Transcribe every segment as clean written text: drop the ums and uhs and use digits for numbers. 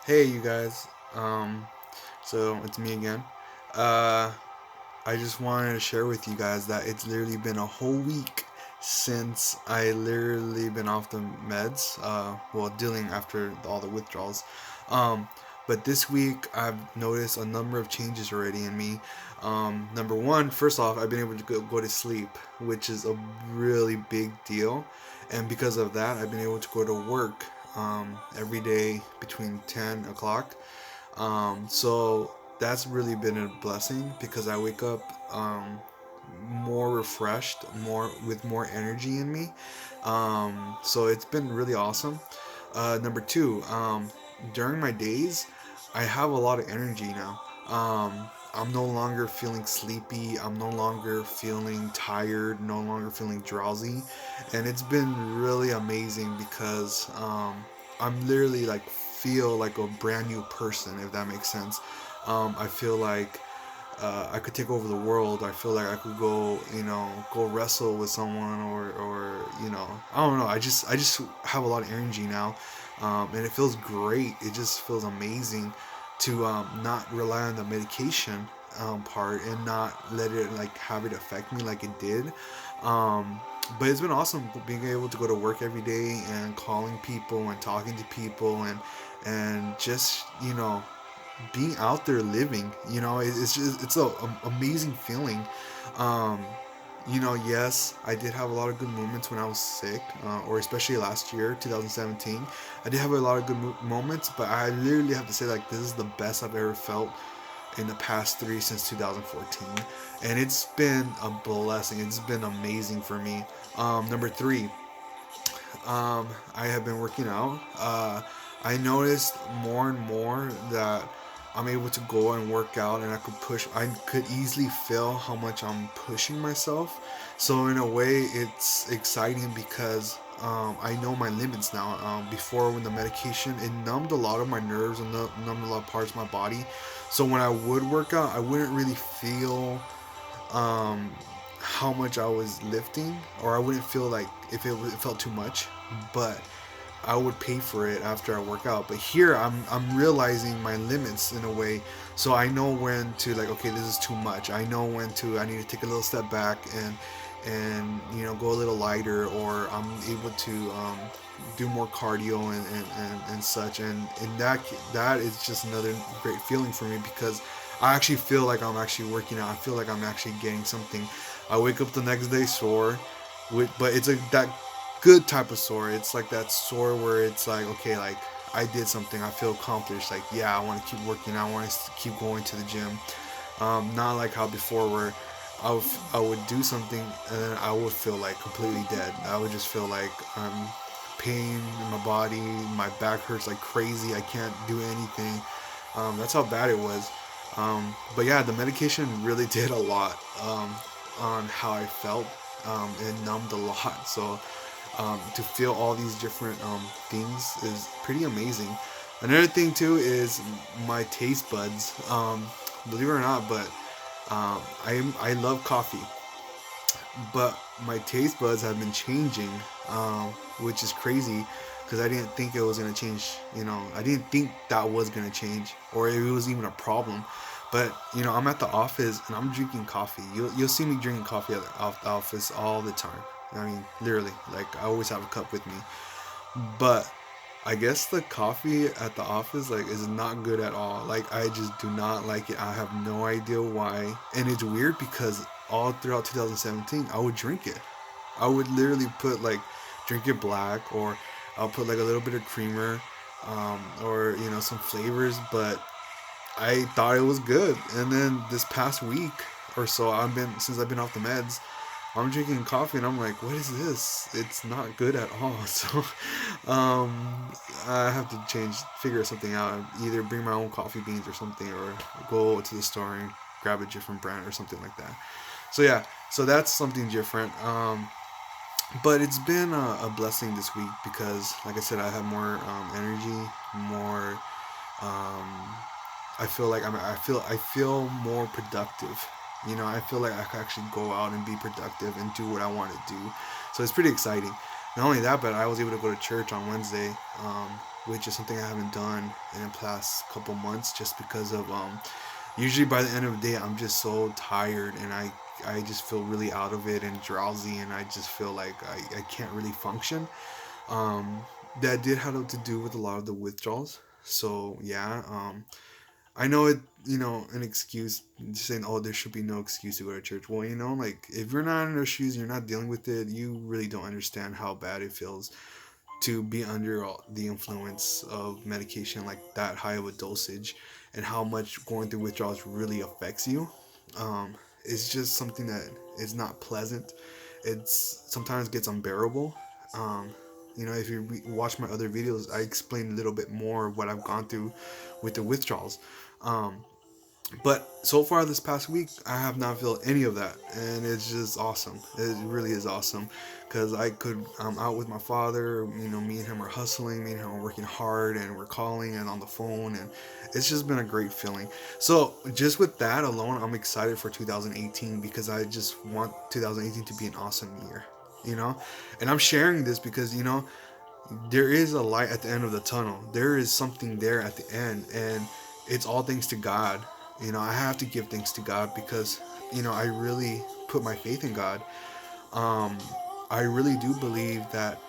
Hey, you guys. So it's me again. Uh, I just wanted to share with you guys that it's literally been a whole week since I literally been off the meds. Well, dealing after all the withdrawals. Um, but this week I've noticed a number of changes already in me. Number one, first off, I've been able to go to sleep, which is a really big deal, and because of that, I've been able to go to work every day between 10 o'clock. So that's really been a blessing because I wake up more refreshed, more with more energy in me. So it's been really awesome. Number two, during my days, I have a lot of energy now. I'm no longer feeling sleepy. I'm no longer feeling tired. No longer feeling drowsy, and it's been really amazing because I'm literally like feel like a brand new person, if that makes sense. I feel like I could take over the world. I feel like I could go, go wrestle with someone, or I don't know. I just have a lot of energy now, and it feels great. It just feels amazing to not rely on the medication part and not let it like have it affect me like it did. But it's been awesome being able to go to work every day and calling people and talking to people and just being out there living. It's just it's a amazing feeling. um yes, I did have a lot of good moments when I was sick, or especially last year, 2017. I did have a lot of good moments, but I literally have to say, like, this is the best I've ever felt in the past three since 2014, and it's been a blessing. It's been amazing for me. Number three, I have been working out. I noticed more and more that I'm able to go and work out, and I could push. I could easily feel how much I'm pushing myself. So in a way, it's exciting because I know my limits now. Before, when the medication, it numbed a lot of my nerves and numbed a lot of parts of my body. So when I would work out, I wouldn't really feel um, how much I was lifting, or I wouldn't feel like if it felt too much, but I would pay for it after I work out. But here, I'm realizing my limits in a way, so I know when to, like, okay, this is too much. I know when to I need to take a little step back and go a little lighter, or I'm able to do more cardio and such. And that is just another great feeling for me because I actually feel like I'm actually working out. I feel like I'm actually getting something. I wake up the next day sore, but it's that good type of sore. It's like that sore where it's like, okay, like I did something. I feel accomplished. Like, yeah, I want to keep working. I want to keep going to the gym. Not like how before where I would do something and then I would feel like completely dead. I would just feel like I'm pain in my body. My back hurts like crazy. I can't do anything. That's how bad it was. But yeah, the medication really did a lot on how I felt. It numbed a lot. So to feel all these different things is pretty amazing. Another thing too is my taste buds. Believe it or not, but I love coffee, but my taste buds have been changing, which is crazy because I didn't think it was gonna change. I didn't think that was gonna change or it was even a problem. But I'm at the office and I'm drinking coffee. You'll see me drinking coffee at the office all the time. I mean, literally, like I always have a cup with me. But I guess the coffee at the office like is not good at all. Like I just do not like it. I have no idea why. And it's weird because all throughout 2017 I would drink it. I would literally put like drink it black, or I'll put like a little bit of creamer, or some flavors, but I thought it was good. And then this past week or so, I've been off the meds, I'm drinking coffee and I'm like, what is this? It's not good at all. So, I have to figure something out. Either bring my own coffee beans or something, or go to the store and grab a different brand or something like that. So yeah, so that's something different. But it's been a blessing this week because, like I said, I have more energy, more. Um, I feel like I feel more productive. I feel like I can actually go out and be productive and do what I want to do. So it's pretty exciting. Not only that, but I was able to go to church on Wednesday. which is something I haven't done in the past couple months, just because of usually by the end of the day I'm just so tired, and I just feel really out of it and drowsy, and I just feel like I can't really function. um that did have to do with a lot of the withdrawals. So yeah, I know it, an excuse saying, "Oh, there should be no excuse to go to church." Well, like, if you're not in those shoes, you're not dealing with it. You really don't understand how bad it feels to be under the influence of medication like that high of a dosage, and how much going through withdrawals really affects you. It's just something that is not pleasant. It's sometimes gets unbearable. Um, if you watch my other videos, I explain a little bit more of what I've gone through with the withdrawals. Um, but so far this past week, I have not felt any of that, and it's just awesome. It really is awesome, because I'm out with my father. Me and him are hustling. Me and him are working hard, and we're calling and on the phone, and it's just been a great feeling. So just with that alone, I'm excited for 2018, because I just want 2018 to be an awesome year. You know, and I'm sharing this because there is a light at the end of the tunnel. There is something there at the end, and it's all thanks to God. I have to give thanks to God, because I really put my faith in God. um, I really do believe that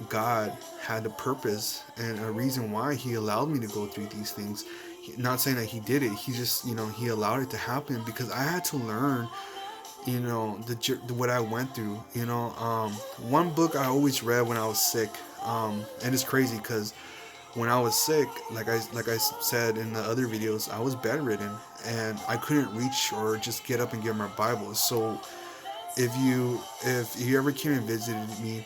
God had a purpose and a reason why He allowed me to go through these things. Not saying that He did it, He just, He allowed it to happen, because I had to learn, what I went through. One book I always read when I was sick, and it's crazy because when I was sick, like I said in the other videos, I was bedridden, and I couldn't reach or just get up and get my Bible. So if you ever came and visited me,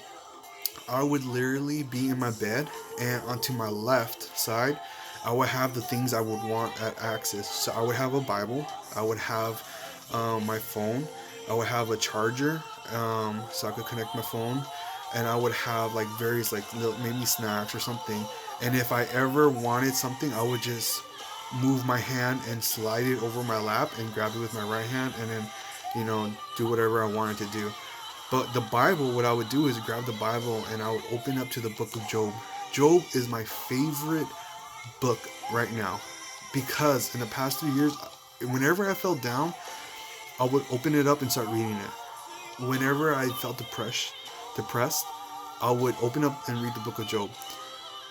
I would literally be in my bed, and onto my left side, I would have the things I would want at access. So I would have a Bible, I would have my phone, I would have a charger, so I could connect my phone, and I would have like various like little, maybe snacks or something. And if I ever wanted something, I would just move my hand and slide it over my lap and grab it with my right hand, and then do whatever I wanted to do. But the Bible, what I would do is grab the Bible and I would open up to the book of Job. Job is my favorite book right now, because in the past 3 years, whenever I fell down, I would open it up and start reading it. Whenever I felt depressed, I would open up and read the book of Job.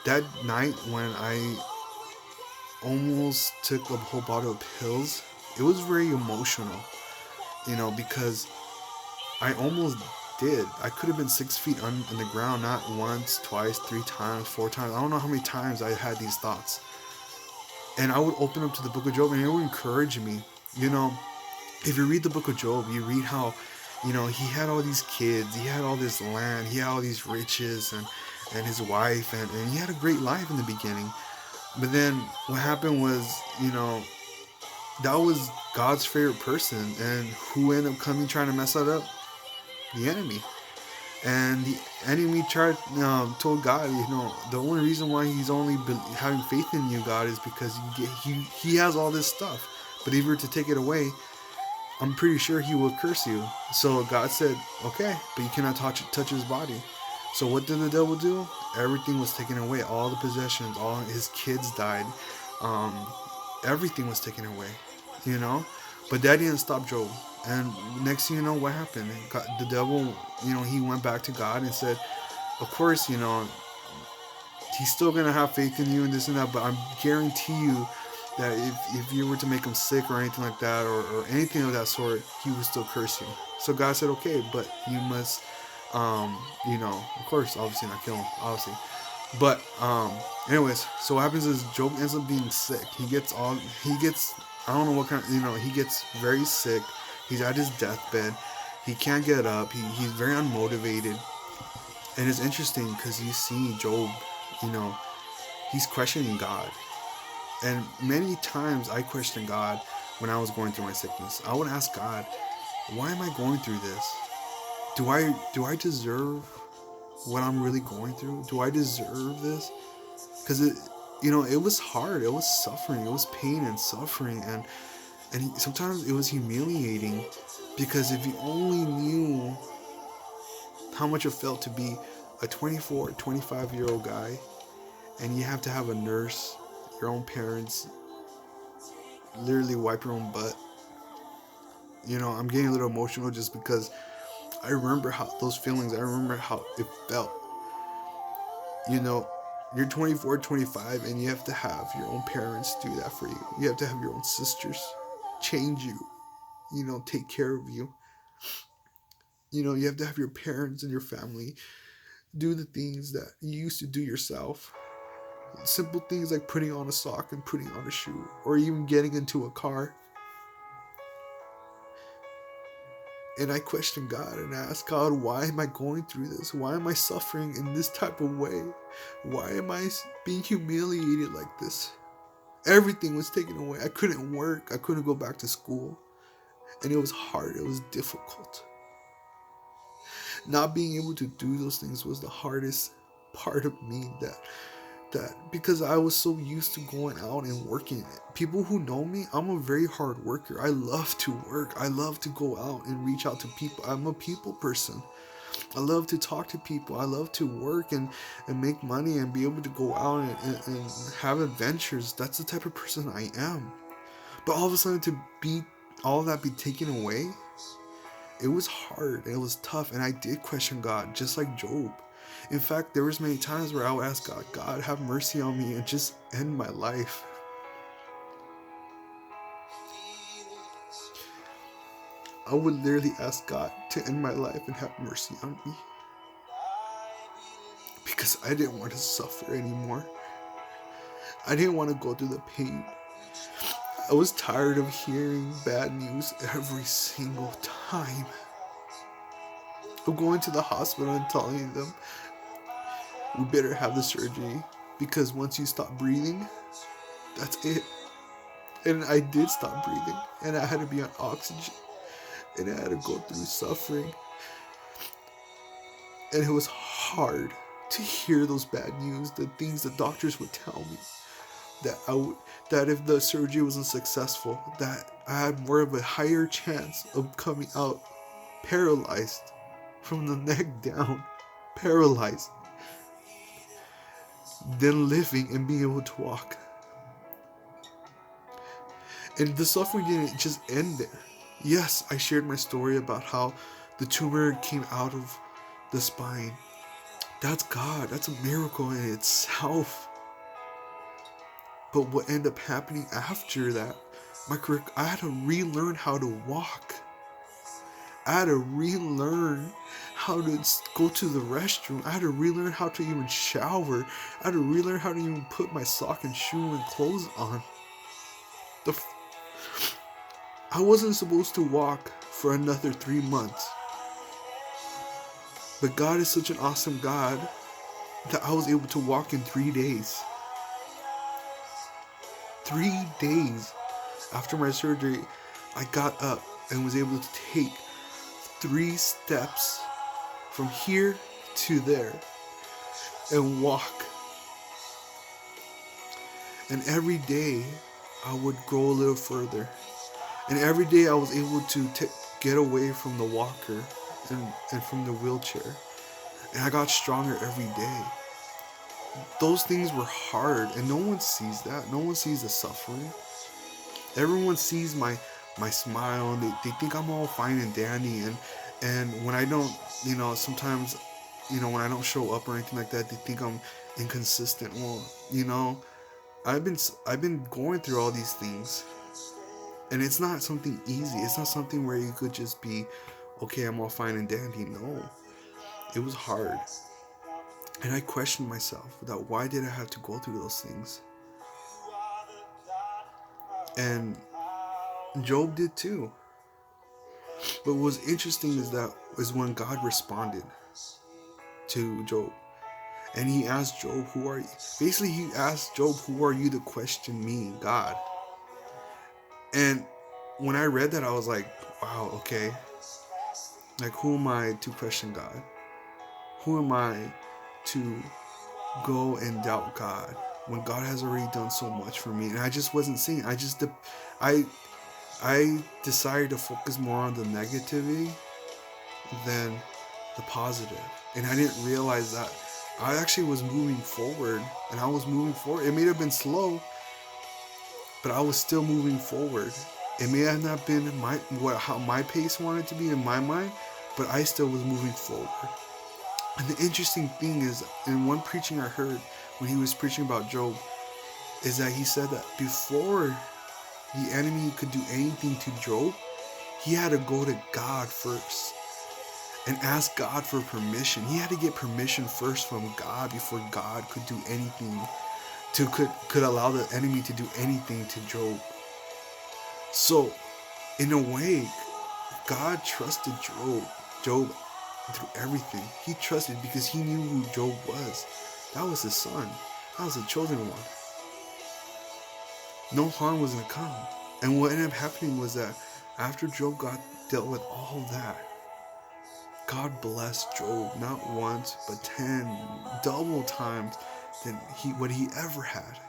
That night when I almost took a whole bottle of pills, it was very emotional, because I almost did. I could have been 6 feet on the ground, not once, twice, 3 times, 4 times. I don't know how many times I had these thoughts. And I would open up to the book of Job, and it would encourage me. If you read the book of Job, you read how, he had all these kids, he had all this land, he had all these riches, and his wife, and he had a great life in the beginning. But then what happened was, that was God's favorite person, and who ended up coming trying to mess that up? The enemy. And the enemy told God, the only reason why he's only having faith in you, God, is because he has all this stuff. But if you were to take it away, I'm pretty sure he will curse you. So God said, okay, but you cannot touch his body. So what did the devil do? Everything was taken away. All the possessions, all his kids died. Um, Everything was taken away, you know. But that didn't stop Job. And next thing you know, what happened? The devil, he went back to God and said, of course, he's still going to have faith in you and this and that, but I guarantee you that if you were to make him sick or anything like that, or anything of that sort, he would still curse you. So God said, okay, but you must, of course, obviously not kill him, obviously. But, anyways, so what happens is Job ends up being sick. I don't know what kind, he gets very sick. He's at his deathbed. He can't get up. He's very unmotivated. And it's interesting because you see Job, he's questioning God. And many times I questioned God when I was going through my sickness. I would ask God, why am I going through this? Do I deserve what I'm really going through? Do I deserve this? Because it was hard. It was suffering. It was pain and suffering, and sometimes it was humiliating, because if you only knew how much it felt to be a 24, 25-year-old guy, and you have to have a nurse, your own parents, literally wipe your own butt. I'm getting a little emotional just because I remember how those feelings, I remember how it felt. You know, you're 24, 25, and you have to have your own parents do that for you. You have to have your own sisters change you, take care of you. You have to have your parents and your family do the things that you used to do yourself. Simple things like putting on a sock and putting on a shoe, or even getting into a car. And I questioned God and asked God, why am I going through this? Why am I suffering in this type of way? Why am I being humiliated like this? Everything was taken away. I couldn't work. I couldn't go back to school. And it was hard. It was difficult. Not being able to do those things was the hardest part of me, that because I was so used to going out and working. People who know me, I'm a very hard worker. I love to work. I love to go out and reach out to people. I'm a people person. I love to talk to people. I love to work and make money and be able to go out and have adventures. That's the type of person I am. But all of a sudden, to be all of that be taken away, it was hard. It was tough. And I did question God, just like Job. In fact, there was many times where I would ask God, God, have mercy on me and just end my life. I would literally ask God to end my life and have mercy on me. Because I didn't want to suffer anymore. I didn't want to go through the pain. I was tired of hearing bad news every single time. Of going to the hospital and telling them, we better have the surgery because once you stop breathing, that's it. And I did stop breathing, and I had to be on oxygen, and I had to go through suffering. And it was hard to hear those bad news, the things the doctors would tell me, that if the surgery wasn't successful, that I had more of a higher chance of coming out paralyzed from the neck down, paralyzed, than living and being able to walk. And the suffering didn't just end there. Yes, I shared my story about how the tumor came out of the spine. That's God. That's a miracle in itself. But what ended up happening after that, I had to relearn how to walk. I had to relearn how to go to the restroom. I had to relearn how to even shower. I had to relearn how to even put my sock and shoe and clothes on. I wasn't supposed to walk for another 3 months. But God is such an awesome God that I was able to walk in 3 days. 3 days after my surgery, I got up and was able to take 3 steps from here to there and walk. And every day I would go a little further. And every day I was able to get away from the walker and from the wheelchair. And I got stronger every day. Those things were hard, and no one sees that. No one sees the suffering. Everyone sees my smile, and they think I'm all fine and dandy. And when I don't, sometimes, when I don't show up or anything like that, they think I'm inconsistent. Well, I've been going through all these things. And it's not something easy. It's not something where you could just be, okay, I'm all fine and dandy. No. It was hard. And I questioned myself that why did I have to go through those things? And Job did too. But what was interesting is when God responded to Job. And he asked Job, who are you? Basically, he asked Job, who are you to question me, God? And when I read that, I was like, wow, okay. Like, who am I to question God? Who am I to go and doubt God when God has already done so much for me? And I just wasn't seeing. I decided to focus more on the negativity than the positive. And I didn't realize that I actually was moving forward, and I was moving forward. It may have been slow, but I was still moving forward. It may have not been how my pace wanted to be in my mind, but I still was moving forward. And the interesting thing is, in one preaching I heard when he was preaching about Job, is that he said that before the enemy could do anything to Job, he had to go to God first and ask God for permission. He had to get permission first from God before God could do anything could allow the enemy to do anything to Job. So, in a way, God trusted Job through everything. He trusted because he knew who Job was. That was his son. That was the chosen one. No harm was going to come. And what ended up happening was that after Job got dealt with all that, God blessed Job not once but 10 double times than what he ever had.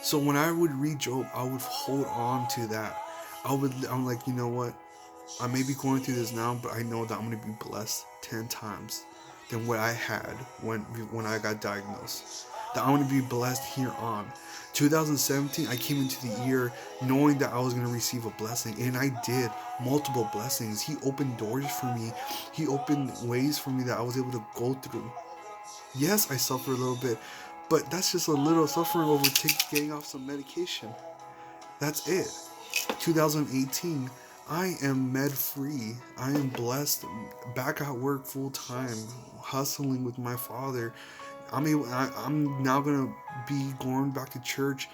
So when I would read Job, I would hold on to that. I'm like, you know what? I may be going through this now, but I know that I'm going to be blessed 10 times than what I had when I got diagnosed. That I'm going to be blessed here on. 2017, I came into the year knowing that I was going to receive a blessing, and I did. Multiple blessings. He opened doors for me. He opened ways for me that I was able to go through. Yes, I suffered a little bit, but that's just a little suffering over getting off some medication. That's it. 2018, I am med free. I am blessed. Back at work full time, hustling with my father. I'm now gonna be going back to church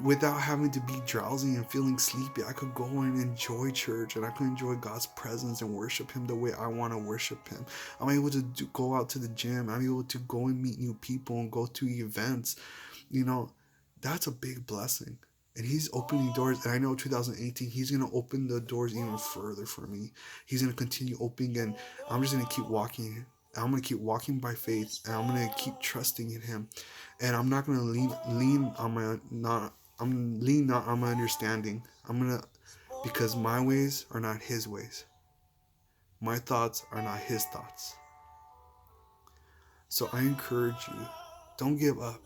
without having to be drowsy and feeling sleepy. I could go and enjoy church, and I could enjoy God's presence and worship Him the way I want to worship Him. I'm able to go out to the gym. I'm able to go and meet new people and go to events. That's a big blessing. And He's opening doors. And I know 2018, He's going to open the doors even further for me. He's going to continue opening, and I'm just going to keep walking. I'm going to keep walking by faith, and I'm going to keep trusting in Him. And I'm not going to lean on my understanding. Because my ways are not His ways. My thoughts are not His thoughts. So I encourage you, don't give up.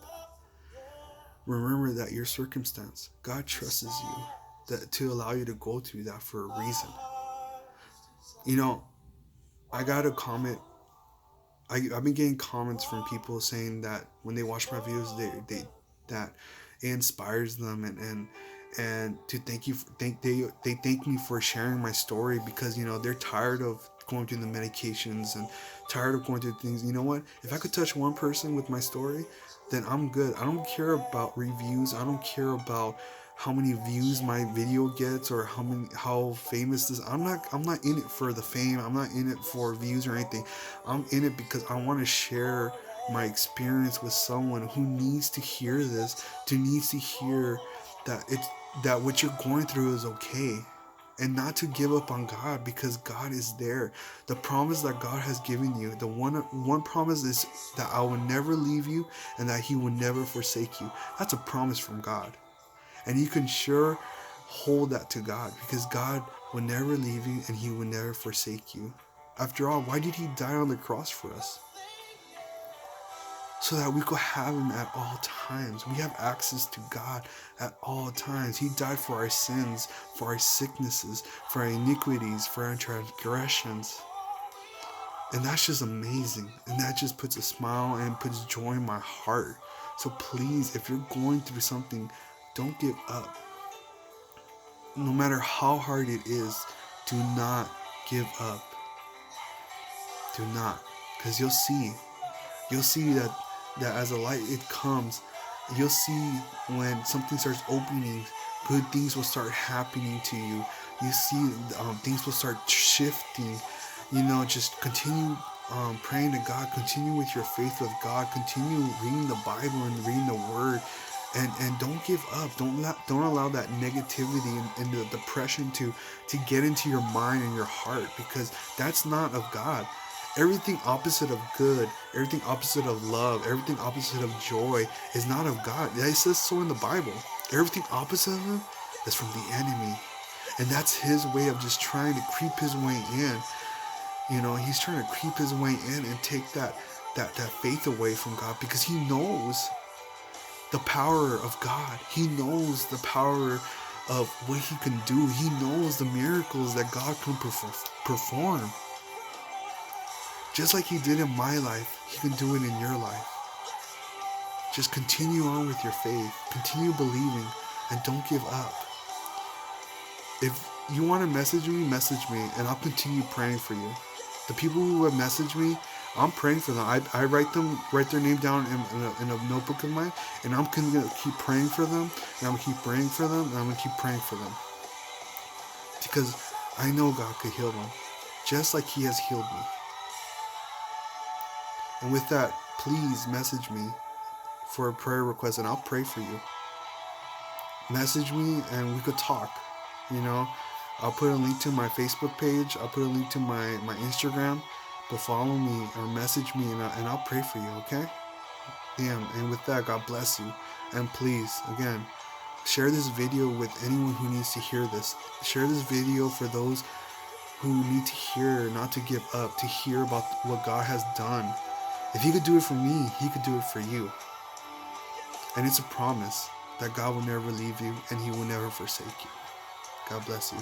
Remember that your circumstance, God trusts you to allow you to go through that for a reason. I got a comment. I've been getting comments from people saying that when they watch my videos, that it inspires them and to they thank me for sharing my story, because they're tired of going through the medications and tired of going through things. You know what? If I could touch one person with my story, then I'm good. I don't care about reviews. I don't care about how many views my video gets or how famous this. I'm not in it for the fame. I'm not in it for views or anything. I'm in it because I want to share my experience with someone who needs to hear this, who needs to hear that what you're going through is okay, and not to give up on God, because God is there. The promise that God has given you, the one promise is that I will never leave you and that He will never forsake you. That's a promise from God. And you can sure hold that to God, because God will never leave you and He will never forsake you. After all, why did He die on the cross for us? So that we could have Him at all times. We have access to God at all times. He died for our sins, for our sicknesses, for our iniquities, for our transgressions. And that's just amazing. And that just puts a smile and puts joy in my heart. So please, if you're going through something, don't give up. No matter how hard it is, do not give up. Do not. Because you'll see that as a light it comes, you'll see when something starts opening, good things will start happening to you. You see things will start shifting. Just continue praying to God. Continue with your faith with God. Continue reading the Bible and reading the Word. And don't give up. Don't allow that negativity and the depression to get into your mind and your heart, because that's not of God. Everything opposite of good, everything opposite of love, everything opposite of joy is not of God. It says so in the Bible. Everything opposite of Him is from the enemy. And that's his way of just trying to creep his way in. He's trying to creep his way in and take that that faith away from God, because he knows the power of God. He knows the power of what he can do. He knows the miracles that God can perform. Just like he did in my life, he can do it in your life. Just continue on with your faith. Continue believing and don't give up. If you want to message me, and I'll continue praying for you. The people who have messaged me, I'm praying for them. I write their name down in a notebook of mine, and I'm going to keep praying for them, and I'm going to keep praying for them, and I'm going to keep praying for them. Because I know God could heal them, just like he has healed me. And with that, please message me for a prayer request, and I'll pray for you. Message me, and we could talk, you know. I'll put a link to my Facebook page. I'll put a link to my Instagram. But follow me or message me, and I'll pray for you, okay? Yeah, and with that, God bless you. And please, again, share this video with anyone who needs to hear this. Share this video for those who need to hear, not to give up, to hear about what God has done. If he could do it for me, he could do it for you. And it's a promise that God will never leave you and he will never forsake you. God bless you.